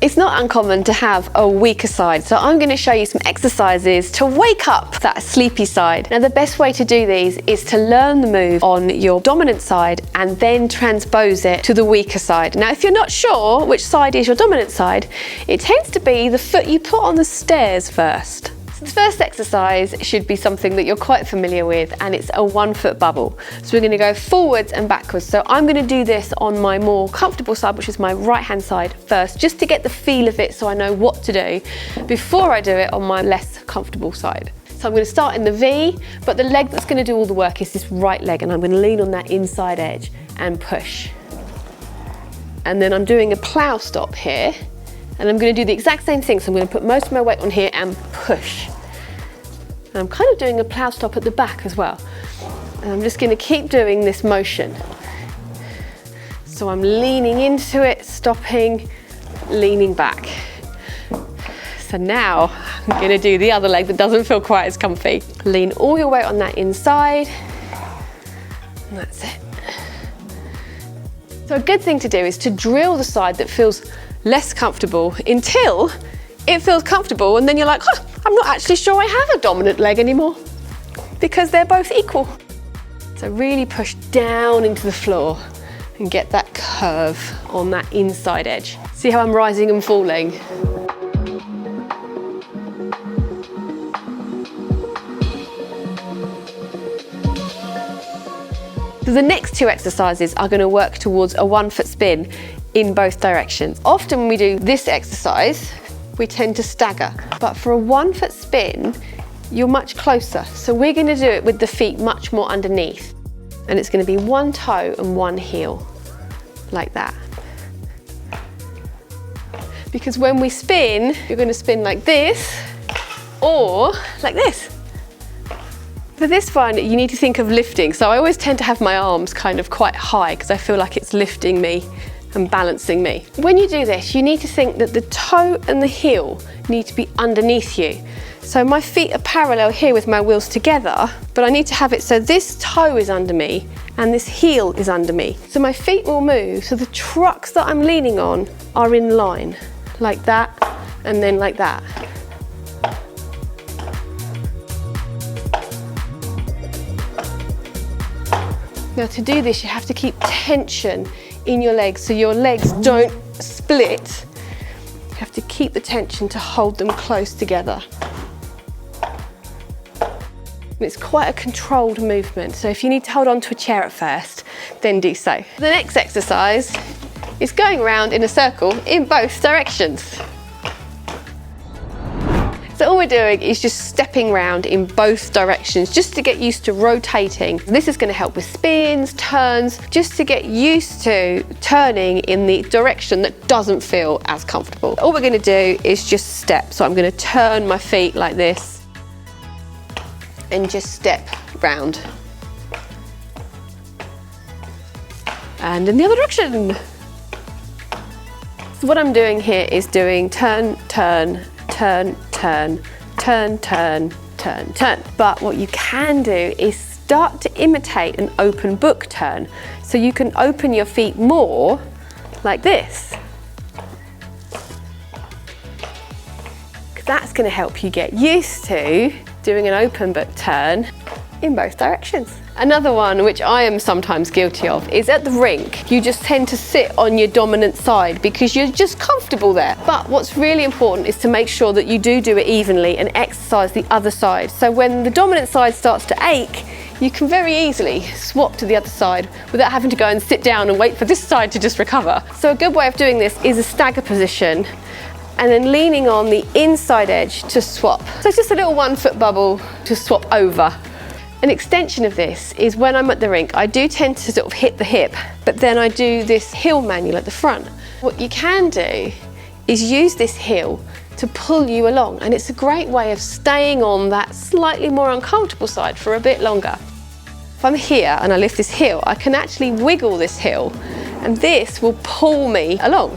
It's not uncommon to have a weaker side, so I'm going to show you some exercises to wake up that sleepy side. Now the best way to do these is to learn the move on your dominant side and then transpose it to the weaker side. Now if you're not sure which side is your dominant side, it tends to be the foot you put on the stairs first. So the first exercise should be something that you're quite familiar with, and it's a 1 foot bubble. So we're going to go forwards and backwards. So I'm going to do this on my more comfortable side, which is my right hand side first, just to get the feel of it so I know what to do before I do it on my less comfortable side. So I'm going to start in the V, but the leg that's going to do all the work is this right leg, and I'm going to lean on that inside edge and push. And then I'm doing a plough stop here. And I'm going to do the exact same thing, so I'm going to put most of my weight on here and push. And I'm kind of doing a plough stop at the back as well. And I'm just going to keep doing this motion. So I'm leaning into it, stopping, leaning back. So now I'm going to do the other leg that doesn't feel quite as comfy. Lean all your weight on that inside, and that's it. So a good thing to do is to drill the side that feels less comfortable until it feels comfortable, and then you're like, oh, I'm not actually sure I have a dominant leg anymore, because they're both equal. So really push down into the floor and get that curve on that inside edge. See how I'm rising and falling? So the next 2 exercises are going to work towards a 1 foot spin in both directions. Often when we do this exercise, we tend to stagger, but for a 1 foot spin, you're much closer. So we're going to do it with the feet much more underneath. And it's going to be 1 toe and 1 heel, like that. Because when we spin, you're going to spin like this, or like this. For this one, you need to think of lifting. So I always tend to have my arms kind of quite high because I feel like it's lifting me and balancing me. When you do this, you need to think that the toe and the heel need to be underneath you. So my feet are parallel here with my wheels together, but I need to have it so this toe is under me and this heel is under me. So my feet will move, so the trucks that I'm leaning on are in line, like that, and then like that. Now to do this, you have to keep tension in your legs so your legs don't split. You have to keep the tension to hold them close together. It's quite a controlled movement, so if you need to hold on to a chair at first, then do so. The next exercise is going around in a circle in both directions. So all we're doing is just stepping round in both directions just to get used to rotating. This is going to help with spins, turns, just to get used to turning in the direction that doesn't feel as comfortable. All we're going to do is just step. So I'm going to turn my feet like this and just step round. And in the other direction. So what I'm doing here is doing turn, turn, turn, turn, turn, turn, turn, turn. But what you can do is start to imitate an open book turn. So you can open your feet more like this. That's going to help you get used to doing an open book turn in both directions. Another one which I am sometimes guilty of is at the rink. You just tend to sit on your dominant side because you're just comfortable there. But what's really important is to make sure that you do it evenly and exercise the other side. So when the dominant side starts to ache, you can very easily swap to the other side without having to go and sit down and wait for this side to just recover. So a good way of doing this is a stagger position and then leaning on the inside edge to swap. So it's just a little 1 foot bubble to swap over. An extension of this is when I'm at the rink, I do tend to sort of hit the hip, but then I do this heel manual at the front. What you can do is use this heel to pull you along, and it's a great way of staying on that slightly more uncomfortable side for a bit longer. If I'm here and I lift this heel, I can actually wiggle this heel, and this will pull me along.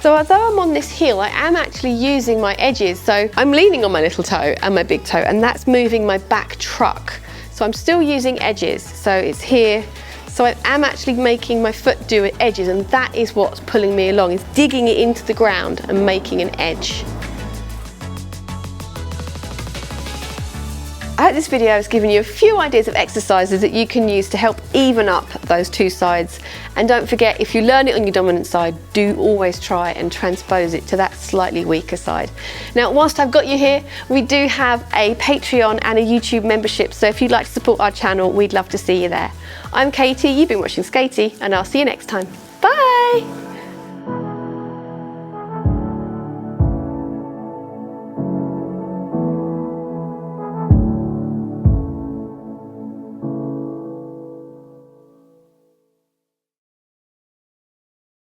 So although I'm on this heel, I am actually using my edges. So I'm leaning on my little toe and my big toe, and that's moving my back truck. So I'm still using edges. So it's here, So I am actually making my foot do edges, and that is what's pulling me along, is digging it into the ground and making an edge. I hope this video has given you a few ideas of exercises that you can use to help even up those two sides. And don't forget, if you learn it on your dominant side, do always try and transpose it to that slightly weaker side. Now, whilst I've got you here, we do have a Patreon and a YouTube membership, so if you'd like to support our channel, we'd love to see you there. I'm Katie, you've been watching Skatie, and I'll see you next time. Bye!